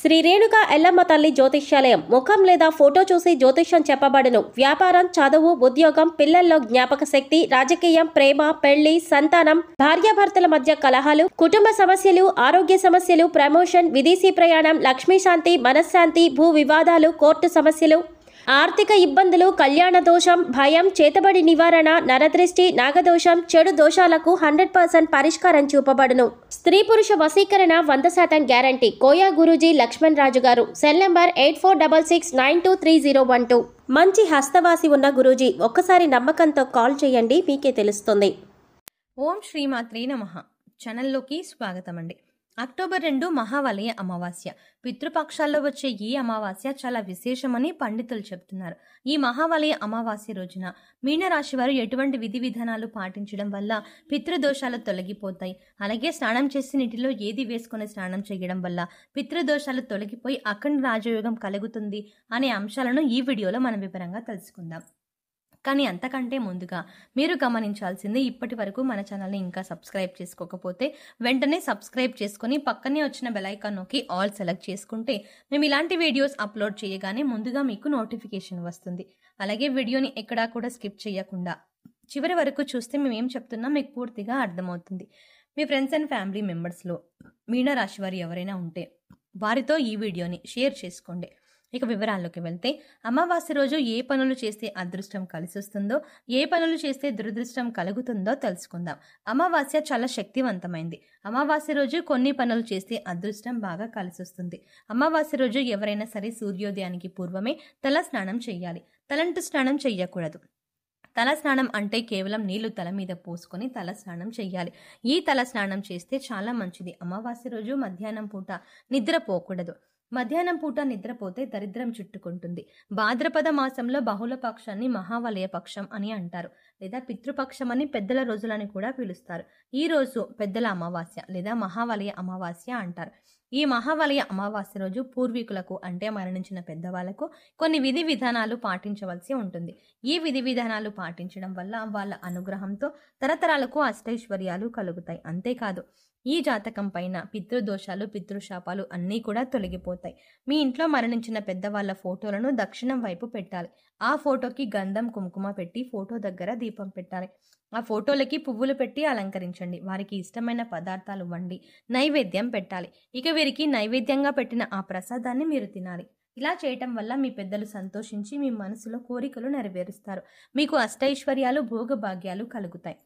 శ్రీ రేణుక ఎల్లమ్మ తల్లి జ్యోతిష్యాలయం ముఖం లేదా ఫోటో చూసి జ్యోతిష్యం చెప్పబడును. వ్యాపారం, చదువు, ఉద్యోగం, పిల్లల్లో జ్ఞాపక శక్తి, రాజకీయం, ప్రేమ, పెళ్లి, సంతానం, భార్యాభర్తల మధ్య కలహాలు, కుటుంబ సమస్యలు, ఆరోగ్య సమస్యలు, ప్రమోషన్, విదేశీ ప్రయాణం, లక్ష్మీ శాంతి, మనశ్శాంతి, భూ వివాదాలు, కోర్టు సమస్యలు, ఆర్థిక ఇబ్బందులు, కళ్యాణ దోషం, భయం, చేతబడి నివారణ, నరదృష్టి, నాగదోషం, చెడు దోషాలకు 100% పరిష్కారం చూపబడును. స్త్రీ పురుష వశీకరణ 100% గ్యారంటీ. కోయా గురూజీ లక్ష్మణ్ రాజు గారు. Cell number 8466923012. మంచి హస్తవాసి ఉన్న గురూజీ, ఒక్కసారి నమ్మకంతో కాల్ చేయండి, మీకే తెలుస్తుంది. ఓం శ్రీమాత్రే నమః. ఛానల్లోకి స్వాగతం అండి. అక్టోబర్ 2 మహావలయ అమావాస్య. పితృపక్షాల్లో వచ్చే ఈ అమావాస్య చాలా విశేషమని పండితులు చెప్తున్నారు. ఈ మహావలయ అమావాస్య రోజున మీనరాశి వారు ఎటువంటి విధి విధానాలు పాటించడం వల్ల పితృదోషాలు తొలగిపోతాయి, అలాగే స్నానం చేసి నీటిలో ఏది వేసుకుని స్నానం చేయడం వల్ల పితృదోషాలు తొలగిపోయి అఖండ రాజయోగం కలుగుతుంది అనే అంశాలను ఈ వీడియోలో మనం వివరంగా తెలుసుకుందాం. కానీ అంతకంటే ముందుగా మీరు గమనించాల్సింది, ఇప్పటి వరకు మన ఛానల్ని ఇంకా సబ్స్క్రైబ్ చేసుకోకపోతే వెంటనే సబ్స్క్రైబ్ చేసుకుని పక్కనే వచ్చిన బెల్ ఐకాన్ నొక్కి ఆల్ సెలెక్ట్ చేసుకుంటే మేము ఇలాంటి వీడియోస్ అప్లోడ్ చేయగానే ముందుగా మీకు నోటిఫికేషన్ వస్తుంది. అలాగే వీడియోని ఎక్కడా కూడా స్కిప్ చేయకుండా చివరి వరకు చూస్తే మేము ఏం చెప్తున్నా మీకు పూర్తిగా అర్థమవుతుంది. మీ ఫ్రెండ్స్ అండ్ ఫ్యామిలీ మెంబర్స్లో మీనరాశి వారు ఎవరైనా ఉంటే వారితో ఈ వీడియోని షేర్ చేసుకోండి. ఇక వివరాల్లోకి వెళ్తే, అమావాస్య రోజు ఏ పనులు చేస్తే అదృష్టం కలిసొస్తుందో, ఏ పనులు చేస్తే దురదృష్టం కలుగుతుందో తెలుసుకుందాం. అమావాస్య చాలా శక్తివంతమైంది. అమావాస్య రోజు కొన్ని పనులు చేస్తే అదృష్టం బాగా కలిసొస్తుంది. అమావాస్య రోజు ఎవరైనా సరే సూర్యోదయానికి పూర్వమే తల స్నానం చేయాలి. తలంటు స్నానం చెయ్యకూడదు. తల స్నానం అంటే కేవలం నీళ్లు తల మీద పోసుకొని తల స్నానం చేయాలి. ఈ తల స్నానం చేస్తే చాలా మంచిది. అమావాస్య రోజు మధ్యాహ్నం పూట నిద్రపోకూడదు. మధ్యాహ్నం పూట నిద్రపోతే దరిద్రం చుట్టుకుంటుంది. భాద్రపద మాసంలో బహుళ పక్షాన్ని మహావలయ పక్షం అని అంటారు, లేదా పితృపక్షం అని పెద్దల రోజులని కూడా పిలుస్తారు. ఈ రోజు పెద్దల అమావాస్య లేదా మహావలయ అమావాస్య అంటారు. ఈ మహావలయ అమావాస్య రోజు పూర్వీకులకు అంటే మరణించిన పెద్దవాళ్లకు కొన్ని విధి విధానాలు పాటించవలసి ఉంటుంది. ఈ విధి విధానాలు పాటించడం వల్ల వాళ్ళ అనుగ్రహంతో తరతరాలకు అష్టైశ్వర్యాలు కలుగుతాయి. అంతేకాదు, ఈ జాతకం పైన పితృదోషాలు, పితృశాపాలు అన్నీ కూడా తొలగిపోతాయి. మీ ఇంట్లో మరణించిన పెద్దవాళ్ళ ఫోటోలను దక్షిణం వైపు పెట్టాలి. ఆ ఫోటోకి గంధం, కుంకుమ పెట్టి ఫోటో దగ్గర దీపం పెట్టాలి. ఆ ఫోటోలకి పువ్వులు పెట్టి అలంకరించండి. వారికి ఇష్టమైన పదార్థాలు వండి నైవేద్యం పెట్టాలి. ఇక వీరికి నైవేద్యంగా పెట్టిన ఆ ప్రసాదాన్ని మీరు తినాలి. ఇలా చేయటం వల్ల మీ పెద్దలు సంతోషించి మీ మనసులో కోరికలు నెరవేరుస్తారు. మీకు అష్టైశ్వర్యాలు, భోగభాగ్యాలు కలుగుతాయి.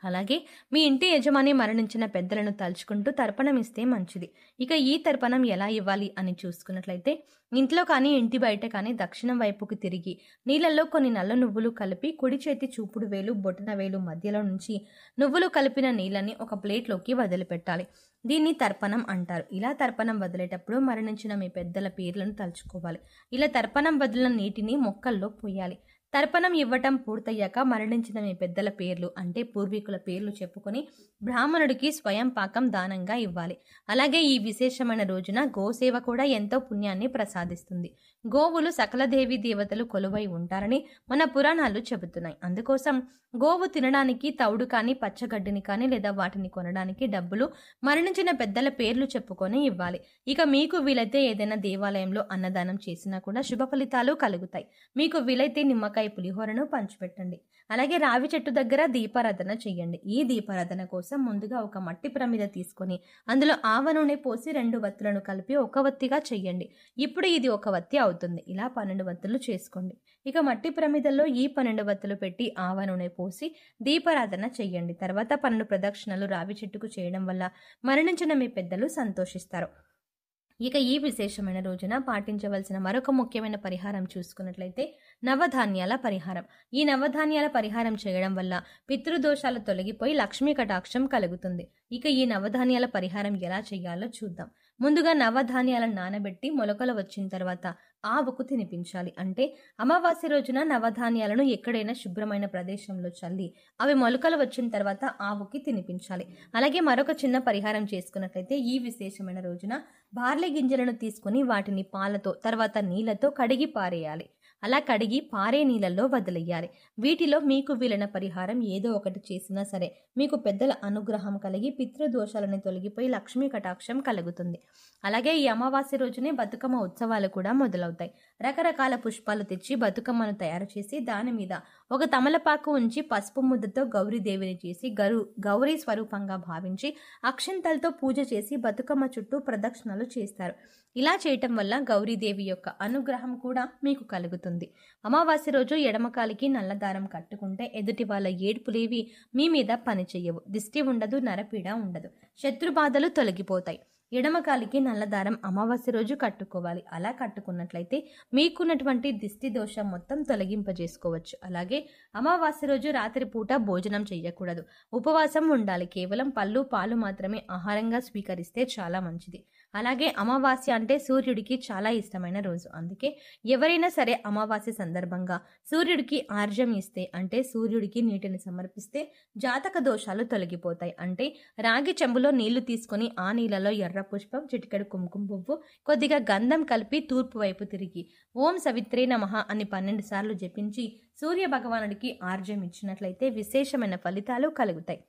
అలాగే మీ ఇంటి యజమాని మరణించిన పెద్దలను తలుచుకుంటూ తర్పణం ఇస్తే మంచిది. ఇక ఈ తర్పణం ఎలా ఇవ్వాలి అని చూసుకున్నట్లయితే, ఇంట్లో కానీ ఇంటి బయట కానీ దక్షిణం వైపుకి తిరిగి నీళ్ళల్లో కొన్ని నల్ల నువ్వులు కలిపి కుడి చేతి చూపుడు వేలు, బొటన వేలు మధ్యలో నుంచి నువ్వులు కలిపిన నీళ్ళని ఒక ప్లేట్లోకి వదిలిపెట్టాలి. దీన్ని తర్పణం అంటారు. ఇలా తర్పణం వదిలేటప్పుడు మరణించిన మీ పెద్దల పేర్లను తలుచుకోవాలి. ఇలా తర్పణం వదిలిన నీటిని మొక్కల్లో పోయాలి. తర్పణం ఇవ్వటం పూర్తయ్యాక మరణించిన మీ పెద్దల పేర్లు అంటే పూర్వీకుల పేర్లు చెప్పుకొని బ్రాహ్మణుడికి స్వయం పాకం దానంగా ఇవ్వాలి. అలాగే ఈ విశేషమైన రోజున గోసేవ కూడా ఎంతో పుణ్యాన్ని ప్రసాదిస్తుంది. గోవులు సకల దేవీ దేవతలు కొలువై ఉంటారని మన పురాణాలు చెబుతున్నాయి. అందుకోసం గోవు తినడానికి తౌడు కానీ, పచ్చగడ్డిని కానీ లేదా వాటిని కొనడానికి డబ్బులు మరణించిన పెద్దల పేర్లు చెప్పుకొని ఇవ్వాలి. ఇక మీకు వీలైతే ఏదైనా దేవాలయంలో అన్నదానం చేసినా కూడా శుభ ఫలితాలు కలుగుతాయి. మీకు వీలైతే నిమ్మకాయ పులిహోరను పంచిపెట్టండి. అలాగే రావి చెట్టు దగ్గర దీపారాధన చెయ్యండి. ఈ దీపారాధన కోసం ముందుగా ఒక మట్టి ప్రమిద తీసుకొని అందులో ఆవ నూనె పోసి 2 వత్తులను కలిపి ఒక వత్తిగా చెయ్యండి. ఇప్పుడు ఇది ఒక వత్తి అవుతుంది. ఇలా 12 వత్తులు చేసుకోండి. ఇక మట్టి ప్రమిదల్లో ఈ 12 వత్తులు పెట్టి ఆవ నూనె పోసి దీపారాధన చెయ్యండి. తర్వాత 12 ప్రదక్షిణలు రావి చెట్టుకు చేయడం వల్ల మరణించిన మీ పెద్దలు సంతోషిస్తారు. ఇక ఈ విశేషమైన రోజున పాటించవలసిన మరొక ముఖ్యమైన పరిహారం చూసుకున్నట్లయితే నవధాన్యాల పరిహారం. ఈ నవధాన్యాల పరిహారం చేయడం వల్ల పితృదోషాలు తొలగిపోయి లక్ష్మీ కటాక్షం కలుగుతుంది. ఇక ఈ నవధాన్యాల పరిహారం ఎలా చేయాలో చూద్దాం. ముందుగా నవధాన్యాలను నానబెట్టి మొలకలు వచ్చిన తర్వాత ఆవుకు తినిపించాలి. అంటే అమావాస్య రోజున నవధాన్యాలను ఎక్కడైనా శుభ్రమైన ప్రదేశంలో చల్లి అవి మొలకలు వచ్చిన తర్వాత ఆవుకి తినిపించాలి. అలాగే మరొక చిన్న పరిహారం చేసుకున్నట్లయితే ఈ విశేషమైన రోజున బార్లీ గింజలను తీసుకుని వాటిని పాలతో తర్వాత నీళ్లతో కడిగి పారేయాలి. అలా కడిగి పారే నీళ్ళల్లో వదిలేయాలి. వీటిలో మీకు వీలైన పరిహారం ఏదో ఒకటి చేసినా సరే మీకు పెద్దల అనుగ్రహం కలిగి పితృదోషాలను తొలగిపోయి లక్ష్మీ కటాక్షం కలుగుతుంది. అలాగే ఈ అమావాస్య రోజునే బతుకమ్మ ఉత్సవాలు కూడా మొదలవుతాయి. రకరకాల పుష్పాలు తెచ్చి బతుకమ్మను తయారు చేసి దాని మీద ఒక తమలపాకు ఉంచి పసుపు ముద్దతో గౌరీదేవిని చేసి గౌరీ స్వరూపంగా భావించి అక్షింతలతో పూజ చేసి బతుకమ్మ చుట్టూ ప్రదక్షిణలు చేస్తారు. ఇలా చేయటం వల్ల గౌరీదేవి యొక్క అనుగ్రహం కూడా మీకు కలుగుతుంది. అమావాస్య రోజు ఎడమకాలికి నల్లదారం కట్టుకుంటే ఎదుటి వాళ్ళ ఏడుపులేవి మీ మీద పనిచేయవు. దిష్టి ఉండదు, నరపీడ ఉండదు, శత్రుబాధలు తొలగిపోతాయి. ఎడమకాలికి నల్లదారం అమావాస్య రోజు కట్టుకోవాలి. అలా కట్టుకున్నట్లయితే మీకున్నటువంటి దిష్టి దోషం మొత్తం తొలగింపజేసుకోవచ్చు. అలాగే అమావాస్య రోజు రాత్రిపూట భోజనం చేయకూడదు, ఉపవాసం ఉండాలి. కేవలం పళ్ళు పాలు మాత్రమే ఆహారంగా స్వీకరిస్తే చాలా మంచిది. అలాగే అమావాస్య అంటే సూర్యుడికి చాలా ఇష్టమైన రోజు. అందుకే ఎవరైనా సరే అమావాస్య సందర్భంగా సూర్యుడికి ఆర్జం ఇస్తే, అంటే సూర్యుడికి నీటిని సమర్పిస్తే జాతక దోషాలు తొలగిపోతాయి. అంటే రాగి చెంబులో నీళ్లు తీసుకొని ఆ నీళ్ళలో ఎర్ర పుష్పం, చిటికెడు కుంకుమ పువ్వు, కొద్దిగా గంధం కలిపి తూర్పు వైపు తిరిగి ఓం సవిత్రే నమః అని 12 సార్లు జపించి సూర్య భగవానుడికి ఆర్జం ఇచ్చినట్లయితే విశేషమైన ఫలితాలు కలుగుతాయి.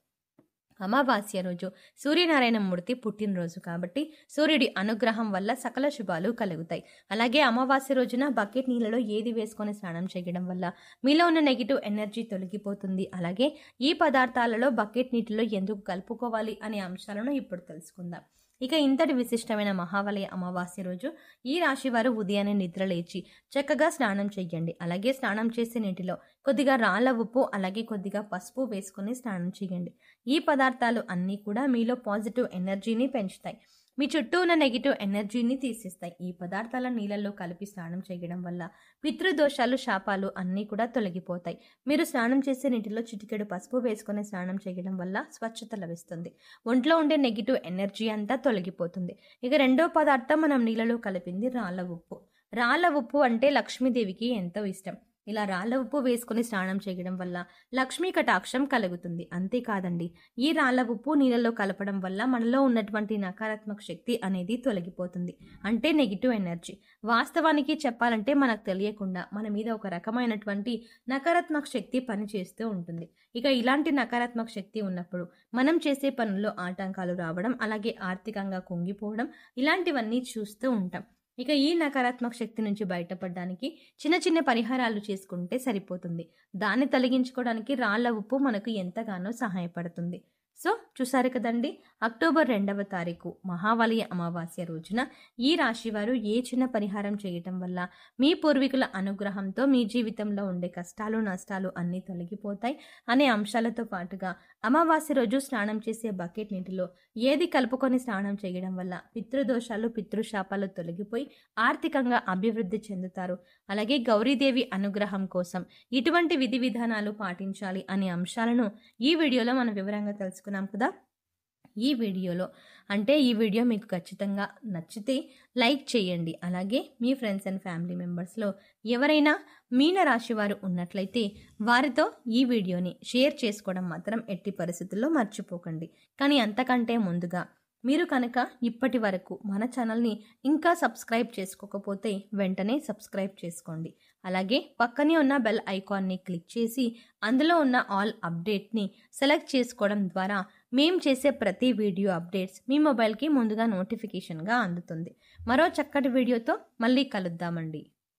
అమావాస్య రోజు సూర్యనారాయణ మూర్తి పుట్టినరోజు కాబట్టి సూర్యుడి అనుగ్రహం వల్ల సకల శుభాలు కలుగుతాయి. అలాగే అమావాస్య రోజున బకెట్ నీళ్ళలో ఏది వేసుకొని స్నానం చేయడం వల్ల మీలో ఉన్న నెగిటివ్ ఎనర్జీ తొలగిపోతుంది. అలాగే ఈ పదార్థాలలో బకెట్ నీటిలో ఎందుకు కలుపుకోవాలి అనే అంశాలను ఇప్పుడు తెలుసుకుందాం. ఇక ఇంతటి విశిష్టమైన మహావలయ అమావాస్య రోజు ఈ రాశి వారు ఉదయాన్నే నిద్ర లేచి చక్కగా స్నానం చేయండి. అలాగే స్నానం చేసే నీటిలో కొద్దిగా రాళ్ళ ఉప్పు అలాగే కొద్దిగా పసుపు వేసుకొని స్నానం చేయండి. ఈ పదార్థాలు అన్నీ కూడా మీలో పాజిటివ్ ఎనర్జీని పెంచుతాయి, మీ చుట్టూ ఉన్న నెగిటివ్ ఎనర్జీని తీసేస్తాయి. ఈ పదార్థాల నీళ్ళల్లో కలిపి స్నానం చేయడం వల్ల పితృదోషాలు, శాపాలు అన్నీ కూడా తొలగిపోతాయి. మీరు స్నానం చేసే నీటిలో చిటికెడు పసుపు వేసుకొని స్నానం చేయడం వల్ల స్వచ్ఛత లభిస్తుంది. ఒంట్లో ఉండే నెగిటివ్ ఎనర్జీ అంతా తొలగిపోతుంది. ఇక రెండో పదార్థం మనం నీళ్ళలో కలిపింది రాళ్ళ ఉప్పు. రాళ్ళ ఉప్పు అంటే లక్ష్మీదేవికి ఎంతో ఇష్టం. ఇలా రాళ్ళ ఉప్పు వేసుకుని స్నానం చేయడం వల్ల లక్ష్మీ కటాక్షం కలుగుతుంది. అంతేకాదండి, ఈ రాళ్ళ ఉప్పు నీళ్ళలో కలపడం వల్ల మనలో ఉన్నటువంటి నకారాత్మక శక్తి అనేది తొలగిపోతుంది, అంటే నెగిటివ్ ఎనర్జీ. వాస్తవానికి చెప్పాలంటే మనకు తెలియకుండా మన మీద ఒక రకమైనటువంటి నకారాత్మక శక్తి పనిచేస్తూ ఉంటుంది. ఇక ఇలాంటి నకారాత్మక శక్తి ఉన్నప్పుడు మనం చేసే పనుల్లో ఆటంకాలు రావడం, అలాగే ఆర్థికంగా కుంగిపోవడం ఇలాంటివన్నీ చూస్తూ ఉంటాం. ఇక ఈ నకారాత్మక శక్తి నుంచి బయటపడడానికి చిన్న చిన్న పరిహారాలు చేసుకుంటే సరిపోతుంది. దాన్ని తొలగించుకోవడానికి రాళ్ళ ఉప్పు మనకు ఎంతగానో సహాయపడుతుంది. సో చూసారు కదండి, అక్టోబర్ 2వ తారీఖు మహావలయ అమావాస్య రోజున ఈ రాశి వారు ఏ చిన్న పరిహారం చేయటం వల్ల మీ పూర్వీకుల అనుగ్రహంతో మీ జీవితంలో ఉండే కష్టాలు, నష్టాలు అన్నీ తొలగిపోతాయి అనే అంశాలతో పాటుగా అమావాస్య రోజు స్నానం చేసే బకెట్ నీటిలో ఏది కలుపుకొని స్నానం చేయడం వల్ల పితృదోషాలు, పితృశాపాలు తొలగిపోయి ఆర్థికంగా అభివృద్ధి చెందుతారు. అలాగే గౌరీదేవి అనుగ్రహం కోసం ఇటువంటి విధి విధానాలు పాటించాలి అనే అంశాలను ఈ వీడియోలో మనం వివరంగా తెలుసుకున్నాం కదా. ఈ వీడియో మీకు ఖచ్చితంగా నచ్చితే లైక్ చేయండి. అలాగే మీ ఫ్రెండ్స్ అండ్ ఫ్యామిలీ మెంబర్స్లో ఎవరైనా మీన రాశి వారు ఉన్నట్లయితే వారితో ఈ వీడియోని షేర్ చేసుకోవడం మాత్రం ఎట్టి పరిస్థితుల్లో మర్చిపోకండి. కానీ అంతకంటే ముందుగా మీరు కనుక ఇప్పటి వరకు మన ఛానల్ని ఇంకా సబ్స్క్రైబ్ చేసుకోకపోతే వెంటనే సబ్స్క్రైబ్ చేసుకోండి. అలాగే పక్కనే ఉన్న బెల్ ఐకాన్ని క్లిక్ చేసి అందులో ఉన్న ఆల్ అప్డేట్ని సెలెక్ట్ చేసుకోవడం ద్వారా మేము చేసే ప్రతి వీడియో అప్డేట్స్ మీ మొబైల్కి ముందుగా నోటిఫికేషన్గా అందుతుంది. మరో చక్కటి వీడియోతో మళ్ళీ కలుద్దామండి.